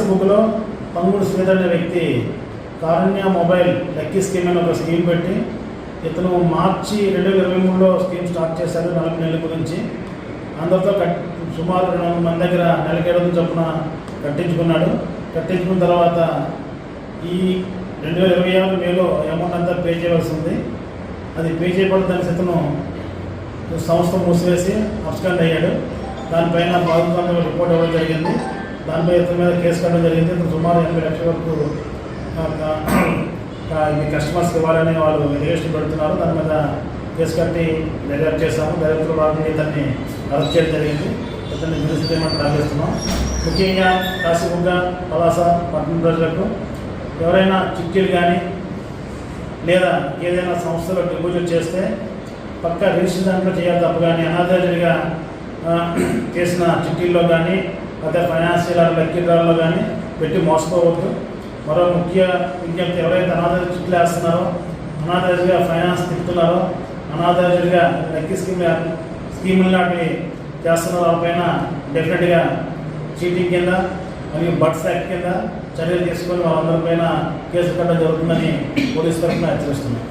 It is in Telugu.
ఫేస్బుక్లో పంగుడు శ్రీధర్ అనే వ్యక్తి కారుణ్య మొబైల్ లక్కీ స్కీమ్ అని ఒక స్కీమ్ పెట్టి ఇతను మార్చి 2023లో స్కీమ్ స్టార్ట్ చేశారు 4 నెలల గురించి. అందరితో సుమారు 200 మంది దగ్గర నెలకి 700 చొప్పున కట్టించుకున్నాడు. కట్టించుకున్న తర్వాత ఈ 2026 మేలో అమౌంట్ అంతా పే చేయవలసి ఉంది. అది పే చేయబడదని ఇతను సంస్థ మూసివేసి అబ్స్కాండ్ అయ్యాడు. దానిపైన బాధితులందరూ రిపోర్ట్ ఇవ్వడం జరిగింది. దానిపై ఇతని మీద కేసు కట్టడం జరిగింది. ఇతను సుమారు 80 లక్షల వరకు కస్టమర్స్కి ఇవ్వాలని వాళ్ళు రిజిస్టర్ పెడుతున్నారు. దాని మీద కేసు కట్టి దర్యాప్తు చేశాము. దర్యాప్తులో భాగంగా ఇతన్ని అరెస్ట్ చేయడం జరిగింది. ఇతన్ని జ్యుడిషియల్ తరలిస్తున్నాం. ముఖ్యంగా కాశీబుగ్గ పలాస పట్టణ ప్రజలకు ఎవరైనా చిట్టీలు కానీ లేదా ఏదైనా సంస్థలో డిపాజిట్ చేస్తే పక్కా రిజిస్టర్ దాంట్లో చేయాలి తప్ప కానీ అనాథరైజ్డ్గా చేసిన చిట్టీల్లో కానీ లేదా ఫైనాన్షియల్ లక్కీ డ్రాల్లో కానీ పెట్టి మోసపోవద్దు. మరో ముఖ్య విజ్ఞప్తి, ఎవరైతే అనాథరైజ్ చిట్లు వేస్తున్నారో, అనాథరైజ్డ్గా ఫైనాన్స్ తిప్పుతున్నారో, అనాథరైజ్డ్గా లక్కీ స్కీములు లాంటివి చేస్తున్న వాళ్ళపైన డెఫినెట్గా చీటింగ్ కింద మరియు బర్డ్స్ యాక్ట్ కింద చర్యలు తీసుకొని వాళ్ళందరిపైన కేసు కట్టడం జరుగుతుందని పోలీసు తరఫున హెచ్చరిస్తున్నాం.